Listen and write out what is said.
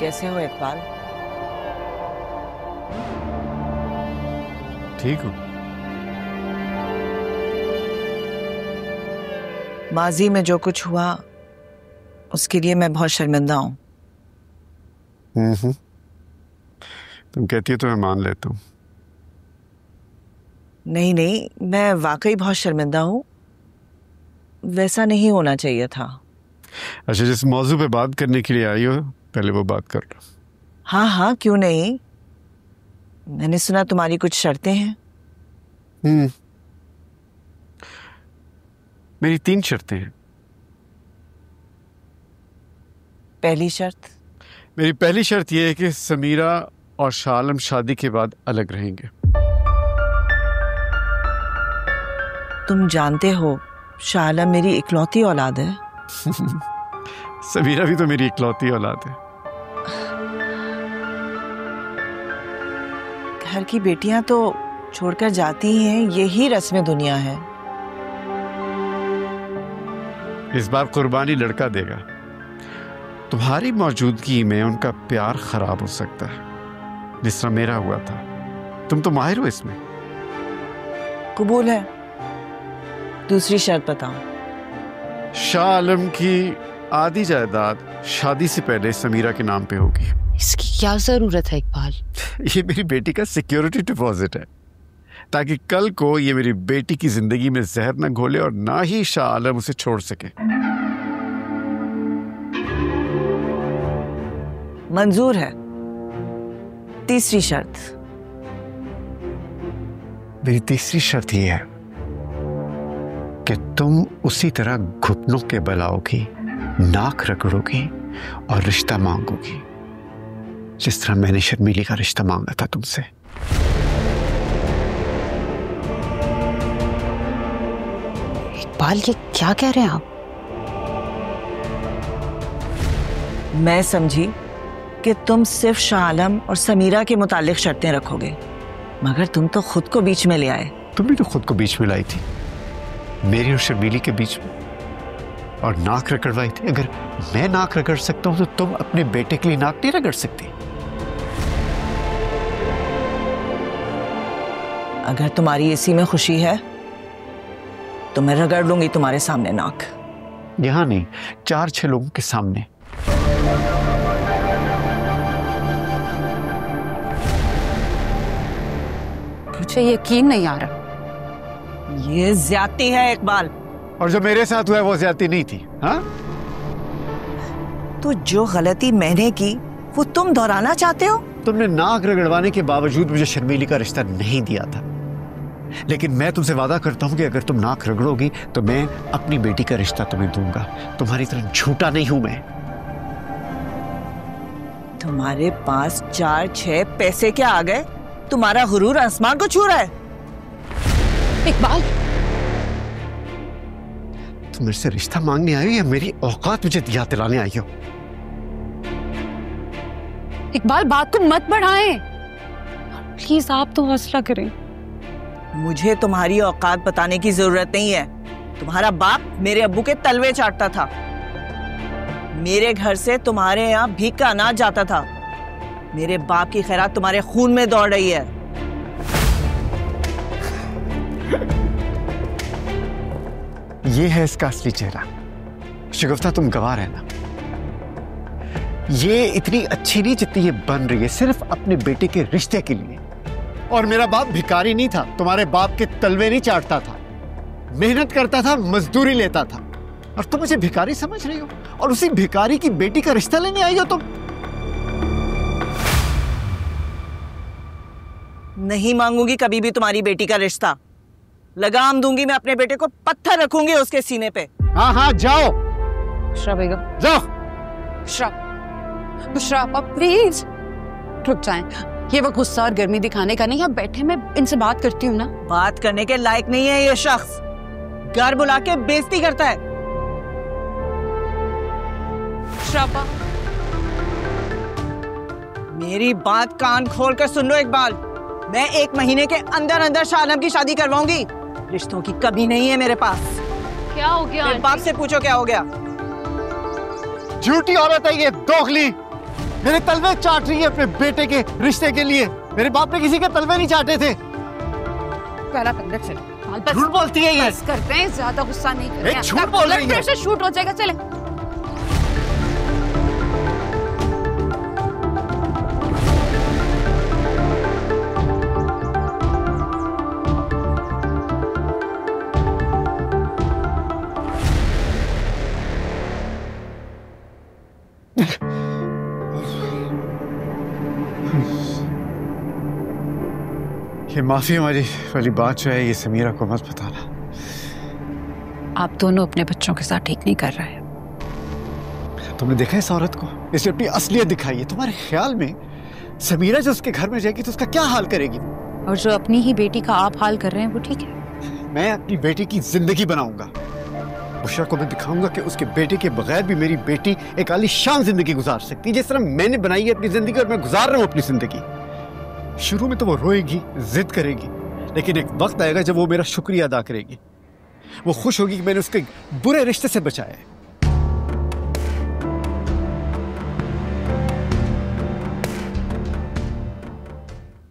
कैसे हो इकबाल? ठीक हूँ। माजी में जो कुछ हुआ उसके लिए मैं बहुत शर्मिंदा हूँ। तुम कहती हो तो मैं मान लेता हूँ। नहीं नहीं, मैं वाकई बहुत शर्मिंदा हूँ। वैसा नहीं होना चाहिए था। अच्छा, जिस मौजू पे बात करने के लिए आई हो पहले वो बात कर लो। हाँ हाँ, क्यों नहीं। मैंने सुना तुम्हारी कुछ शर्तें हैं। मेरी 3 शर्तें हैं। पहली शर्त? मेरी पहली शर्त यह है कि समीरा और शाह आलम शादी के बाद अलग रहेंगे। तुम जानते हो शाह आलम मेरी इकलौती औलाद है। समीरा भी तो मेरी इकलौती औलाद है। घर की बेटियां तो छोड़कर जाती ही हैं, यही रस्म दुनिया है। इस बार कुर्बानी लड़का देगा। तुम्हारी मौजूदगी में उनका प्यार खराब हो सकता है, जिस तरह मेरा हुआ था। तुम तो माहिर हो इसमें। कबूल है। दूसरी शर्त बताओ। शाह आलम की आधी जायदाद शादी से पहले समीरा के नाम पे होगी। इसकी क्या जरूरत है इकबाल? ये मेरी बेटी का सिक्योरिटी डिपॉजिट है, ताकि कल को ये मेरी बेटी की जिंदगी में जहर न घोले और ना ही शाह आलम उसे छोड़ सके। मंजूर है। तीसरी शर्त? मेरी तीसरी शर्त यह है कि तुम उसी तरह घुटनों के बल आओगी, नाक रगड़ोगी और रिश्ता मांगोगी, जिस तरह मैंने शर्मीली का रिश्ता मांगा था तुमसे। इकबाल, ये क्या कह रहे हैं आप? मैं समझी कि तुम सिर्फ शाह आलम और समीरा के मुतालिक शर्तें रखोगे, मगर तुम तो खुद को बीच में ले आए। तुम भी तो खुद को बीच में लाई थी, मेरी और शर्मीली के बीच में, और नाक रगड़वाई थी। अगर मैं नाक रगड़ सकता हूं तो तुम अपने बेटे के लिए नाक नहीं रगड़ सकती। अगर तुम्हारी इसी में खुशी है तो मैं रगड़ लूंगी तुम्हारे सामने नाक। यहां नहीं, 4-6 लोगों के सामने। मुझे यकीन नहीं आ रहा। ये ज्यादती है इकबाल। और जो मेरे साथ हुआ है वो ज्यादती नहीं थी। हाँ, तो जो गलती मैंने की वो तुम दोहराना चाहते हो? तुमने नाक रगड़वाने के बावजूद मुझे शर्मीली का रिश्ता नहीं दिया था, लेकिन मैं तुमसे वादा करता हूं कि अगर तुम नाक रगड़ोगी तो मैं अपनी बेटी का रिश्ता तुम्हें दूंगा। तुम्हारी तरह झूठा नहीं हूं मैं। तुम्हारे पास 4-6 पैसे क्या आ गए? तुम्हारा गुरूर आसमान को छू रहा है। इकबाल, तुम मेरे से रिश्ता मांगने आई हो या मेरी औकात मुझे याद दिलाने आई हो? इकबाल, बात को मत बढ़ाएं। प्लीज आप तो हौसला करें। मुझे तुम्हारी औकात बताने की जरूरत नहीं है। तुम्हारा बाप मेरे अब्बू के तलवे चाटता था। मेरे घर से तुम्हारे यहाँ भीख का अनाज जाता था। मेरे बाप की खैरात तुम्हारे खून में दौड़ रही है। ये है इसका असली चेहरा। शगुफ्ता, तुम गवाह रहना। ये इतनी अच्छी नहीं जितनी ये बन रही है, सिर्फ अपने बेटे के रिश्ते के लिए। और मेरा बाप भिखारी नहीं था, तुम्हारे बाप के तलवे नहीं चाटता था, मेहनत करता था, मजदूरी लेता था। और तुम मुझे भिखारी समझ रही हो और उसी भिखारी की बेटी का रिश्ता लेने आई हो तुम। नहीं मांगूंगी कभी भी तुम्हारी बेटी का रिश्ता। लगाम दूंगी मैं अपने बेटे को, पत्थर रखूंगी उसके सीने पे। हाँ हाँ, जाओ। बुशरा बेगम, जाओ। बुशरा प्लीज रुक जाएं। ये वो गुस्सा और गर्मी दिखाने का नहीं, आप बैठे, मैं इनसे बात करती हूँ ना। बात करने के लायक नहीं है ये शख्स। घर बुला के बेइज्जती करता है। श्रापा, मेरी बात कान खोल कर सुन लो इकबाल। मैं 1 महीने के अंदर अंदर शाह आलम की शादी करवाऊंगी। रिश्तों की कमी नहीं है मेरे पास। क्या हो गया? मेरे बाप से पूछो क्या हो गया। झूठी औरत है ये, दोगली। मेरे तलवे चाट रही है अपने बेटे के रिश्ते के लिए। मेरे बाप ने किसी के तलवे नहीं चाटे थे। अंदर चलो। झूठ बोलती है ये। बस करते हैं, ज्यादा गुस्सा नहीं करते हैं। झूठ बोल रही है। से शूट हो जाएगा। चले। ये माफी वाली बात जो है ये समीरा को मत बताना। आप दोनों अपने बच्चों के साथ ठीक नहीं कर रहे हैं। तुमने देखा इस औरत को? इसने अपनी असलियत दिखाई है। तुम्हारे ख्याल में समीरा जो उसके घर में जाएगी तो उसका क्या हाल करेगी? और जो अपनी ही बेटी का आप हाल कर रहे हैं वो ठीक है? मैं अपनी बेटी की जिंदगी बनाऊंगा। बुशरा को मैं दिखाऊंगा कि उसके बेटे के बगैर भी मेरी बेटी एक आलीशान जिंदगी गुजार सकती है, जिस तरह मैंने बनाई है अपनी जिंदगी और मैं गुजार रहा हूं अपनी जिंदगी। शुरू में तो वो रोएगी, जिद करेगी, लेकिन एक वक्त आएगा जब वो मेरा शुक्रिया अदा करेगी। वो खुश होगी कि मैंने उसके बुरे रिश्ते से बचाया है।